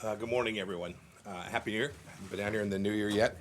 Good morning, everyone. Happy New Year. Haven't been down here in the new year yet.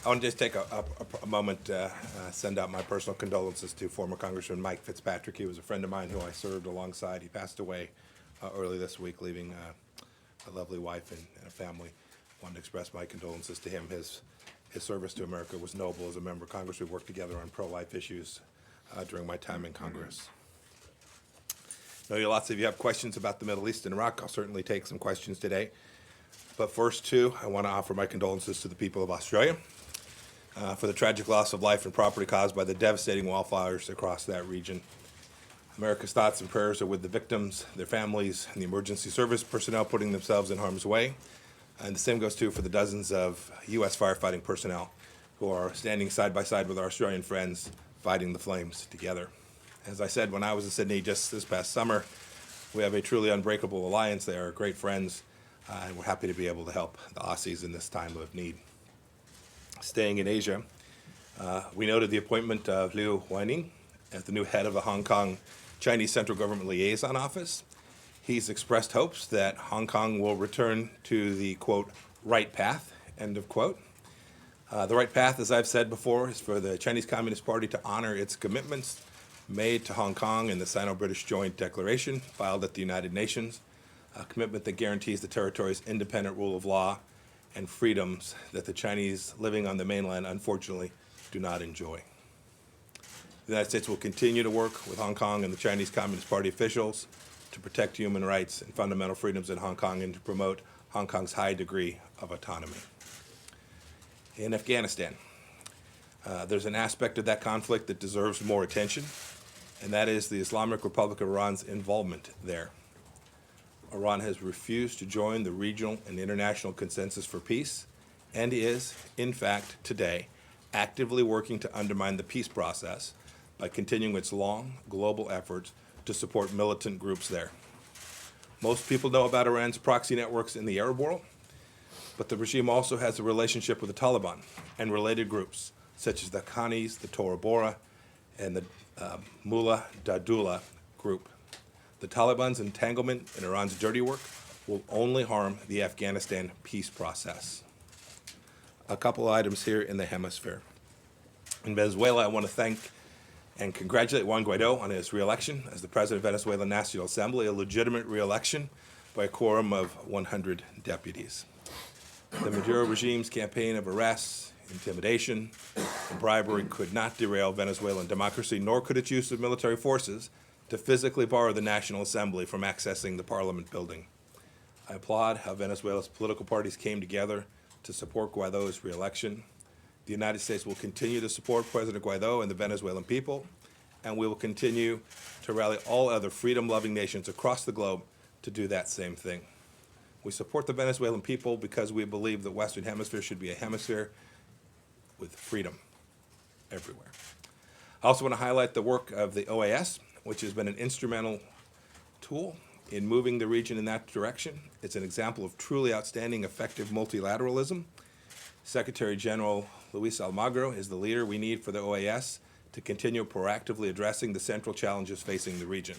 I want to just take a moment to send out my personal condolences to former Congressman Mike Fitzpatrick. He was a friend of mine who I served alongside. He passed away early this week, leaving a lovely wife and a family. I wanted to express my condolences to him. His service to America was noble. As a member of Congress, we worked together on pro-life issues during my time in Congress. I know lots of you have questions about the Middle East and Iraq. I'll certainly take some questions today. But first, too, I want to offer my condolences to the people of Australia for the tragic loss of life and property caused by the devastating wildfires across that region. America's thoughts and prayers are with the victims, their families, and the emergency service personnel putting themselves in harm's way. And the same goes, too, for the dozens of U.S. firefighting personnel who are standing side by side with our Australian friends fighting the flames together. As I said when I was in Sydney just this past summer, we have a truly unbreakable alliance. They are great friends, and we're happy to be able to help the Aussies in this time of need. Staying in Asia, we noted the appointment of Liu Huining as the new head of the Hong Kong Chinese Central Government Liaison Office. He's expressed hopes that Hong Kong will return to the, quote, right path, end of quote. The right path, as I've said before, is for the Chinese Communist Party to honor its commitments made to Hong Kong in the Sino-British Joint Declaration filed at the United Nations, a commitment that guarantees the territory's independent rule of law and freedoms that the Chinese living on the mainland unfortunately do not enjoy. The United States will continue to work with Hong Kong and the Chinese Communist Party officials to protect human rights and fundamental freedoms in Hong Kong and to promote Hong Kong's high degree of autonomy. In Afghanistan, there's an aspect of that conflict that deserves more attention, and that is the Islamic Republic of Iran's involvement there. Iran has refused to join the regional and international consensus for peace and is, in fact, today, actively working to undermine the peace process by continuing its long global efforts to support militant groups there. Most people know about Iran's proxy networks in the Arab world, but the regime also has a relationship with the Taliban and related groups, such as the Haqqanis, the Tora Bora, and the Mullah Dadullah group. The Taliban's entanglement in Iran's dirty work will only harm the Afghanistan peace process. A couple of items here in the hemisphere. In Venezuela, I want to thank and congratulate Juan Guaido on his re-election as the president of Venezuelan National Assembly, a legitimate re-election by a quorum of 100 deputies. The Maduro regime's campaign of arrests, intimidation, and bribery could not derail Venezuelan democracy, nor could its use of military forces to physically bar the National Assembly from accessing the Parliament building. I applaud how Venezuela's political parties came together to support Guaido's re-election. The United States will continue to support President Guaido and the Venezuelan people, and we will continue to rally all other freedom-loving nations across the globe to do that same thing. We support the Venezuelan people because we believe the Western Hemisphere should be a hemisphere with freedom everywhere. I also want to highlight the work of the OAS, which has been an instrumental tool in moving the region in that direction. It's an example of truly outstanding, effective multilateralism. Secretary General Luis Almagro is the leader we need for the OAS to continue proactively addressing the central challenges facing the region,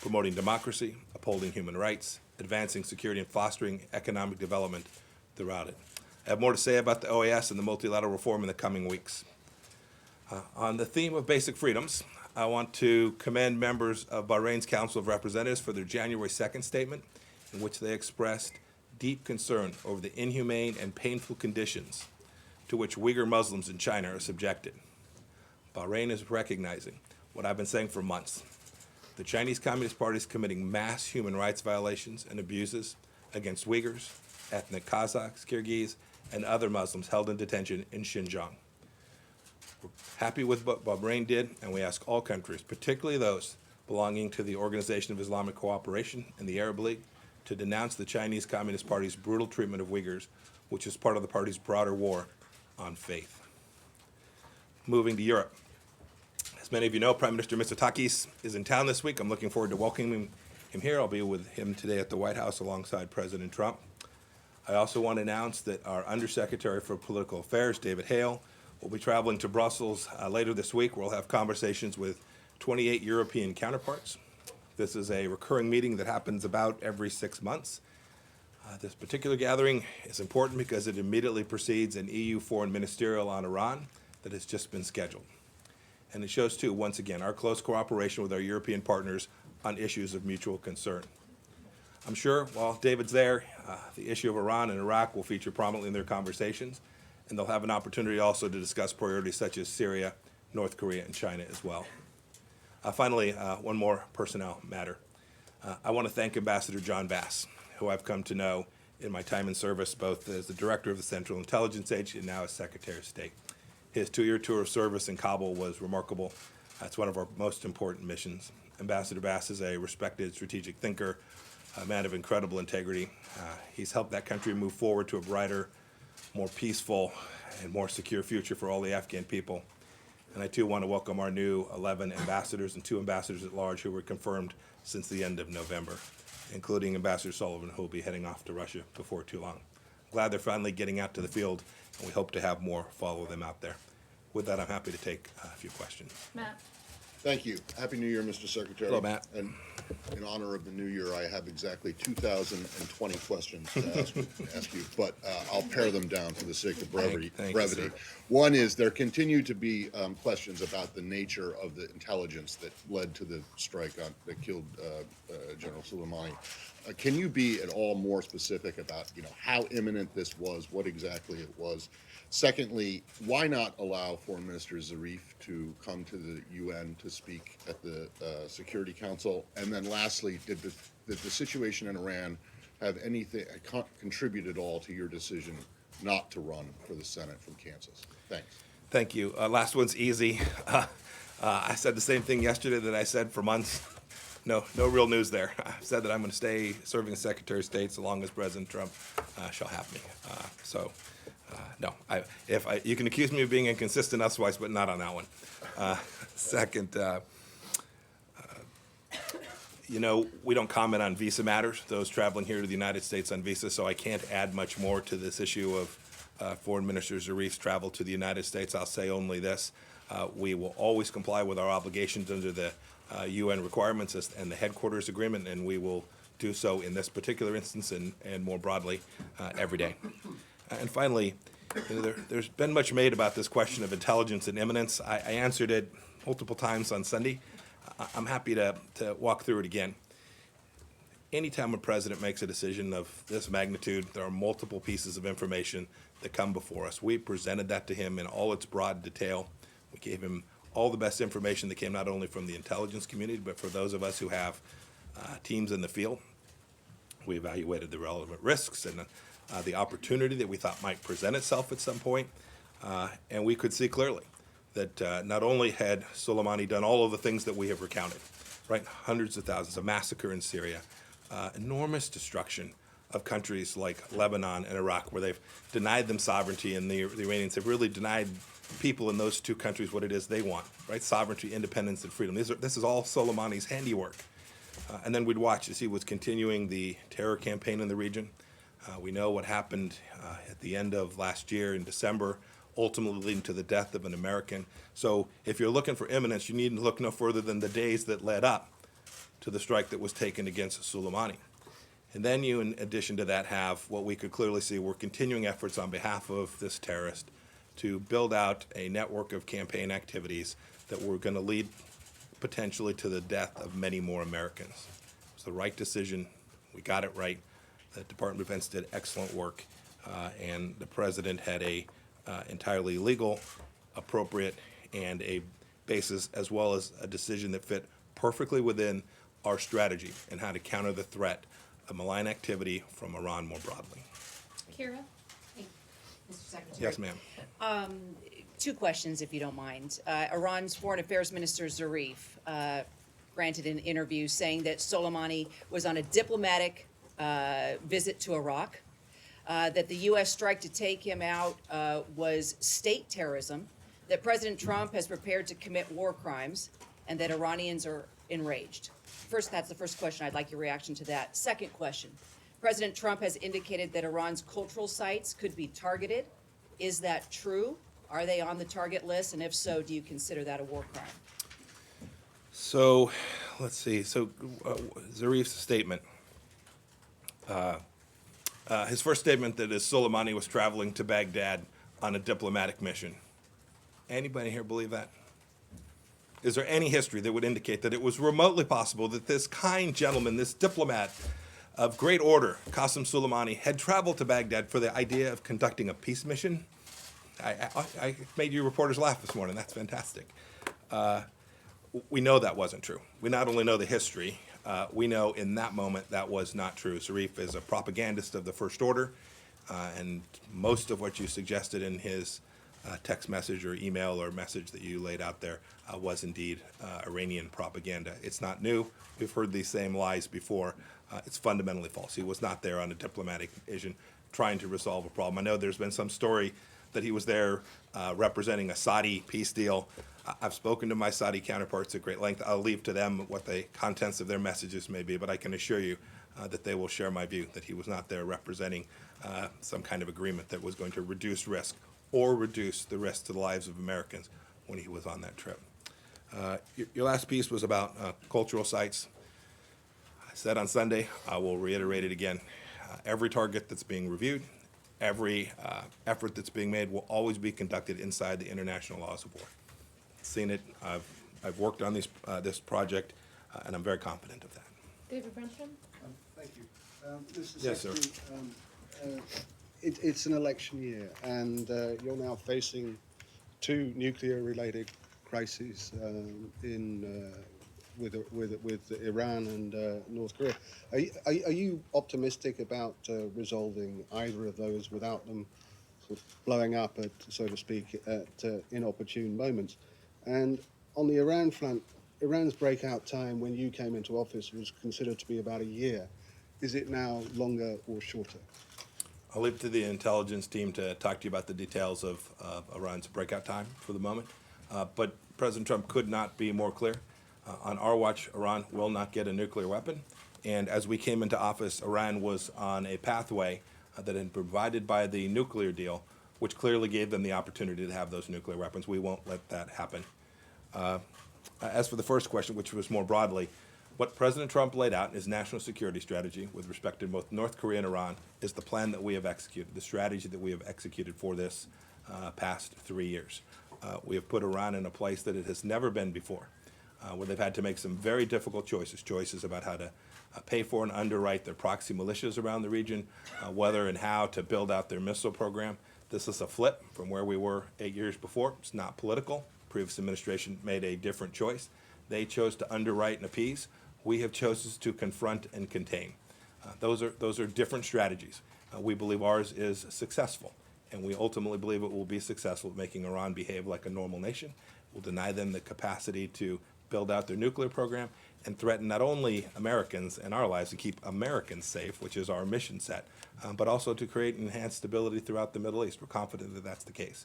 promoting democracy, upholding human rights, advancing security, and fostering economic development throughout it. I have more to say about the OAS and the multilateral reform in the coming weeks. On the theme of basic freedoms, I want to commend members of Bahrain's Council of Representatives for their January 2nd statement, in which they expressed deep concern over the inhumane and painful conditions to which Uyghur Muslims in China are subjected. Bahrain is recognizing what I've been saying for months. The Chinese Communist Party is committing mass human rights violations and abuses against Uyghurs, ethnic Kazakhs, Kyrgyz, and other Muslims held in detention in Xinjiang. We're happy with what Bahrain did, and we ask all countries, particularly those belonging to the Organization of Islamic Cooperation and the Arab League, to denounce the Chinese Communist Party's brutal treatment of Uyghurs, which is part of the party's broader war on faith. Moving to Europe. As many of you know, Prime Minister Mitsotakis is in town this week. I'm looking forward to welcoming him here. I'll be with him today at the White House alongside President Trump. I also want to announce that our Undersecretary for Political Affairs, David Hale, will be traveling to Brussels later this week, where we'll have conversations with 28 European counterparts. This is a recurring meeting that happens about every 6 months. This particular gathering is important because it immediately precedes an EU foreign ministerial on Iran that has just been scheduled. And it shows, too, once again, our close cooperation with our European partners on issues of mutual concern. I'm sure while David's there, the issue of Iran and Iraq will feature prominently in their conversations, and they'll have an opportunity also to discuss priorities such as Syria, North Korea, and China as well. Finally, one more personnel matter. I want to thank Ambassador John Bass, who I've come to know in my time in service, both as the director of the Central Intelligence Agency and now as Secretary of State. His 2-year tour of service in Kabul was remarkable. It's one of our most important missions. Ambassador Bass is a respected strategic thinker, a man of incredible integrity. He's helped that country move forward to a brighter, more peaceful, and more secure future for all the Afghan people. And I, too, want to welcome our new 11 ambassadors and 2 ambassadors at large who were confirmed since the end of November, including Ambassador Sullivan, who will be heading off to Russia before too long. Glad they're finally getting out to the field, and we hope to have more follow them out there. With that, I'm happy to take a few questions. Matt. Thank you. Happy New Year, Mr. Secretary. Hello, Matt. And in honor of the new year, I have exactly 2,020 questions to ask you, but I'll pare them down for the sake of brevity. Thank you, sir. One is there continue to be questions about the nature of the intelligence that led to the strike that killed General Soleimani. Can you be at all more specific about, how imminent this was, what exactly it was? Secondly, why not allow Foreign Minister Zarif to come to the UN to speak at the Security Council? And then lastly, did the situation in Iran have anything contribute at all to your decision not to run for the Senate from Kansas? Thanks. Thank you. Last one's easy. I said the same thing yesterday that I said for months. No real news there. I've said that I'm going to stay serving as Secretary of State so long as President Trump shall have me. No. You can accuse me of being inconsistent otherwise, but not on that one. Second, we don't comment on visa matters, those traveling here to the United States on visa, so I can't add much more to this issue of Foreign Minister Zarif's travel to the United States. I'll say only this. We will always comply with our obligations under the UN requirements and the headquarters agreement, and we will do so in this particular instance and more broadly every day. And finally, there's been much made about this question of intelligence and imminence. I answered it multiple times on Sunday. I'm happy to walk through it again. Anytime a president makes a decision of this magnitude, there are multiple pieces of information that come before us. We presented that to him in all its broad detail. We gave him all the best information that came not only from the intelligence community, but for those of us who have teams in the field. We evaluated the relevant risks and the opportunity that we thought might present itself at some point. And we could see clearly that not only had Soleimani done all of the things that we have recounted, right? Hundreds of thousands, a massacre in Syria, enormous destruction of countries like Lebanon and Iraq, where they've denied them sovereignty, and the Iranians have really denied people in those two countries what it is they want, right? Sovereignty, independence, and freedom. This is all Soleimani's handiwork. And then we'd watch as he was continuing the terror campaign in the region. We know what happened at the end of last year in December, ultimately leading to the death of an American. So if you're looking for imminence, you need to look no further than the days that led up to the strike that was taken against Soleimani. And then you, in addition to that, have what we could clearly see were continuing efforts on behalf of this terrorist to build out a network of campaign activities that were going to lead potentially to the death of many more Americans. It was the right decision. We got it right. The Department of Defense did excellent work, and the president had a entirely legal, appropriate, and a basis, as well as a decision that fit perfectly within our strategy and how to counter the threat of malign activity from Iran more broadly. Kira. Hey, Mr. Secretary. Yes, ma'am. Two questions, if you don't mind. Iran's Foreign Affairs Minister Zarif granted an interview saying that Soleimani was on a diplomatic visit to Iraq, that the U.S. strike to take him out was state terrorism, that President Trump has prepared to commit war crimes, and that Iranians are enraged. First, that's the first question. I'd like your reaction to that. Second question. President Trump has indicated that Iran's cultural sites could be targeted. Is that true? Are they on the target list? And if so, do you consider that a war crime? So, let's see. So, Zarif's statement His first statement that is Soleimani was traveling to Baghdad on a diplomatic mission. Anybody here believe that? Is there any history that would indicate that it was remotely possible that this kind gentleman, this diplomat of great order, Qasem Soleimani, had traveled to Baghdad for the idea of conducting a peace mission? I made you reporters laugh this morning. That's fantastic. We know that wasn't true. We not only know the history, we know in that moment that was not true. Zarif is a propagandist of the First Order, and most of what you suggested in his text message or email or message that you laid out there was indeed Iranian propaganda. It's not new. We've heard these same lies before. It's fundamentally false. He was not there on a diplomatic mission trying to resolve a problem. I know there's been some story that he was there representing a Saudi peace deal. I've spoken to my Saudi counterparts at great length. I'll leave to them what the contents of their messages may be, but I can assure you that they will share my view that he was not there representing some kind of agreement that was going to reduce risk or reduce the risk to the lives of Americans when he was on that trip. Your last piece was about cultural sites. I said on Sunday, I will reiterate it again. Every target that's being reviewed, every effort that's being made will always be conducted inside the international laws of war. Seen it. I've worked on this project, and I'm very confident of that. David Brenstrom? Thank you. Mr. Yes, sir. Secretary, it's an election year, and you're now facing two nuclear-related crises with Iran and North Korea. Are you optimistic about resolving either of those without them sort of blowing up, so to speak, at inopportune moments? And on the Iran front, Iran's breakout time when you came into office was considered to be about a year. Is it now longer or shorter? I'll leave it to the intelligence team to talk to you about the details of Iran's breakout time for the moment. But President Trump could not be more clear. On our watch, Iran will not get a nuclear weapon. And as we came into office, Iran was on a pathway that had been provided by the nuclear deal, which clearly gave them the opportunity to have those nuclear weapons. We won't let that happen. As for the first question, which was more broadly, what President Trump laid out in his national security strategy with respect to both North Korea and Iran is the plan that we have executed, the strategy that we have executed for this past 3 years. We have put Iran in a place that it has never been before, where they've had to make some very difficult choices about how to pay for and underwrite their proxy militias around the region, whether and how to build out their missile program. This is a flip from where we were 8 years before. It's not political. Previous administration made a different choice. They chose to underwrite and appease. We have chosen to confront and contain. Those are different strategies. We believe ours is successful, and we ultimately believe it will be successful at making Iran behave like a normal nation. We'll deny them the capacity to build out their nuclear program and threaten not only Americans and our lives to keep Americans safe, which is our mission set, but also to create and enhance stability throughout the Middle East. We're confident that that's the case.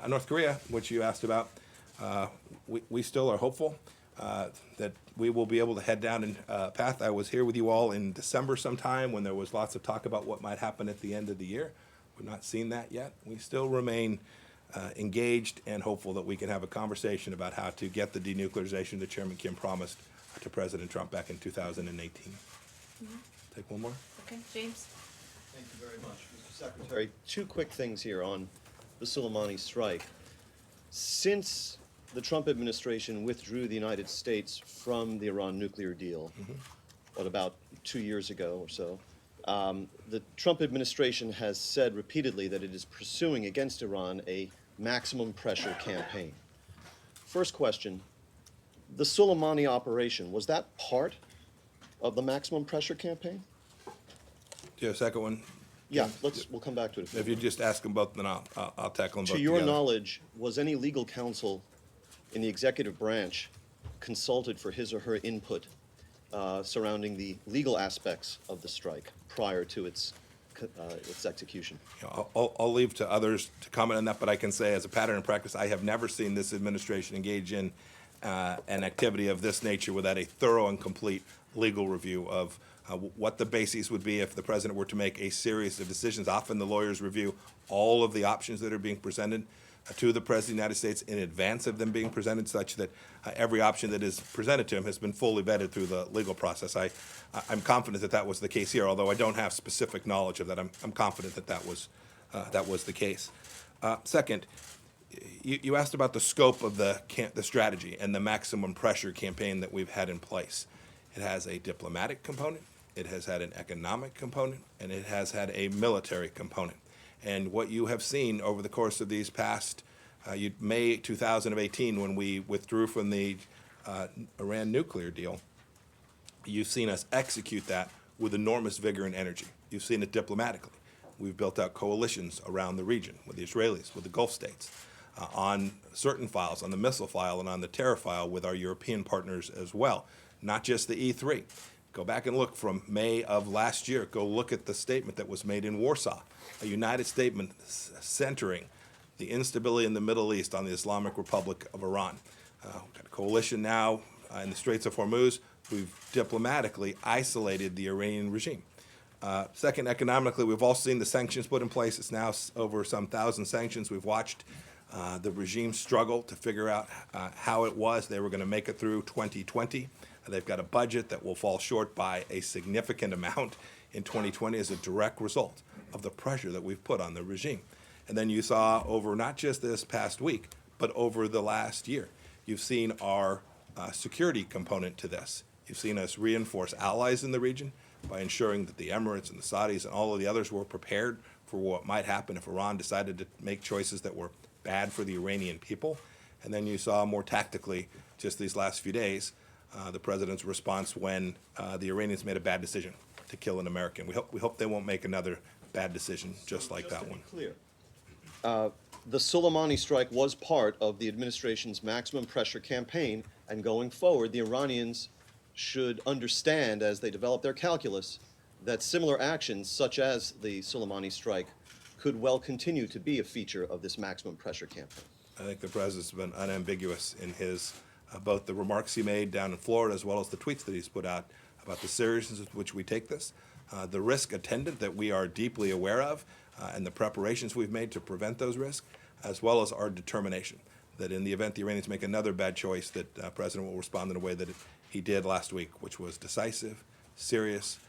North Korea, which you asked about, we still are hopeful that we will be able to head down a path. I was here with you all in December sometime when there was lots of talk about what might happen at the end of the year. We've not seen that yet. We still remain engaged and hopeful that we can have a conversation about how to get the denuclearization that Chairman Kim promised to President Trump back in 2018. Take one more. Okay, James? Thank you very much, Mr. Secretary. Two quick things here on the Soleimani strike. Since the Trump administration withdrew the United States from the Iran nuclear deal, about 2 years ago or so, the Trump administration has said repeatedly that it is pursuing against Iran a maximum pressure campaign. First question, the Soleimani operation, was that part of the maximum pressure campaign? Do you have a second one? Yeah, we'll come back to it. If you just ask them both, then I'll tackle them both To your together. knowledge, was any legal counsel in the executive branch consulted for his or her input surrounding the legal aspects of the strike prior to its execution? You know, I'll leave to others to comment on that, but I can say as a pattern and practice, I have never seen this administration engage in an activity of this nature without a thorough and complete legal review of what the bases would be if the president were to make a series of decisions. Often the lawyers review all of the options that are being presented. to the President of the United States in advance of them being presented, such that every option that is presented to him has been fully vetted through the legal process. I'm confident that that was the case here, although I don't have specific knowledge of that. I'm confident that that was the case. Second, you asked about the scope of the strategy and the maximum pressure campaign that we've had in place. It has a diplomatic component, it has had an economic component, and it has had a military component. And what you have seen over the course of these past, May 2018, when we withdrew from the Iran nuclear deal, you've seen us execute that with enormous vigor and energy. You've seen it diplomatically. We've built out coalitions around the region with the Israelis, with the Gulf states, on certain files, on the missile file and on the terror file with our European partners as well, not just the E3. Go back and look from May of last year. Go look at the statement that was made in Warsaw, a united statement centering the instability in the Middle East on the Islamic Republic of Iran. We've got a coalition now in the Straits of Hormuz. We've diplomatically isolated the Iranian regime. Second, economically, we've all seen the sanctions put in place. It's now over some 1,000 sanctions. We've watched the regime struggle to figure out how it was they were going to make it through 2020. They've got a budget that will fall short by a significant amount in 2020 as a direct result of the pressure that we've put on the regime. And then you saw over not just this past week, but over the last year, you've seen our security component to this. You've seen us reinforce allies in the region by ensuring that the Emirates and the Saudis and all of the others were prepared for what might happen if Iran decided to make choices that were bad for the Iranian people. And then you saw more tactically, just these last few days, the president's response when the Iranians made a bad decision to kill an American. We hope they won't make another bad decision just like that one. Clear. The Soleimani strike was part of the administration's maximum pressure campaign, and going forward, the Iranians should understand, as they develop their calculus, that similar actions, such as the Soleimani strike, could well continue to be a feature of this maximum pressure campaign. I think the president's been unambiguous in his both the remarks he made down in Florida as well as the tweets that he's put out about the seriousness with which we take this, the risk attendant that we are deeply aware of, and the preparations we've made to prevent those risks, as well as our determination that in the event the Iranians make another bad choice, that President will respond in a way that he did last week, which was decisive, serious,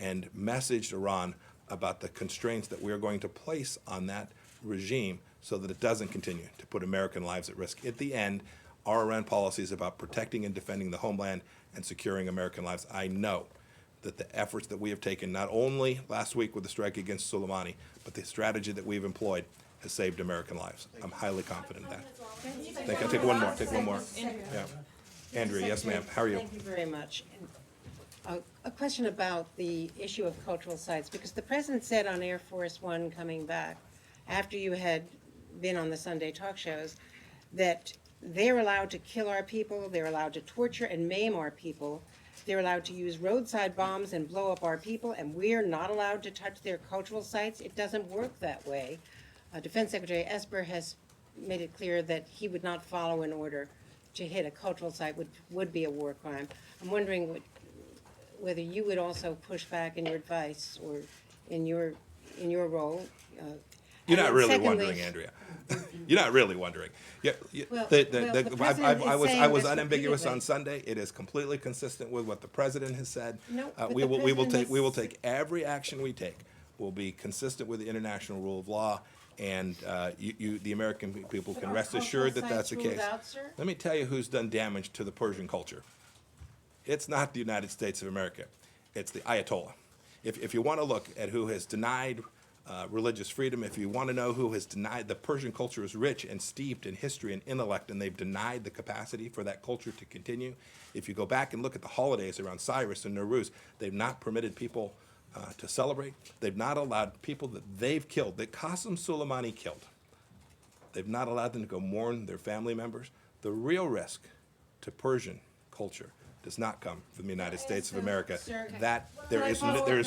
and messaged Iran about the constraints that we are going to place on that regime so that it doesn't continue to put American lives at risk. At the end, our Iran policy is about protecting and defending the homeland and securing American lives. I know that the efforts that we have taken, not only last week with the strike against Soleimani, but the strategy that we've employed has saved American lives. I'm highly confident in that. I'll take one more. Take one more. Yeah. Andrea, yes, ma'am. How are you? Thank you very much. A question about the issue of cultural sites, because the president said on Air Force One coming back, after you had been on the Sunday talk shows, that they're allowed to kill our people, they're allowed to torture and maim our people, they're allowed to use roadside bombs and blow up our people, and we're not allowed to touch their cultural sites. It doesn't work that way. Defense Secretary Esper has made it clear that he would not follow an order to hit a cultural site, which would be a war crime. I'm wondering whether you would also push back in your advice or in your role. You're And not really secondly- wondering, Andrea. You're not really wondering. Yeah, Well, the president is I was saying unambiguous this on Sunday. It is completely consistent with what the president has said. No, but we the will president take every action we take will be consistent with the international rule of law, and the American people can Are rest cultural assured that that's the sites ruled case. out, sir? Let me tell you who's done damage to the Persian culture. It's not the United States of America. It's the Ayatollah. If you want to look at who has denied religious freedom, if you want to know who has denied, the Persian culture is rich and steeped in history and intellect, and they've denied the capacity for that culture to continue. If you go back and look at the holidays around Cyrus and Nowruz, they've not permitted people to celebrate. They've not allowed people that they've killed, that Qasem Soleimani killed, they've not allowed them to go mourn their family members. The real risk to Persian culture does not come from the United States of America. Sir, That there is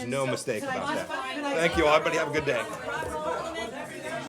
no mistake Can I about just that. find- Thank you all. Everybody have a good day.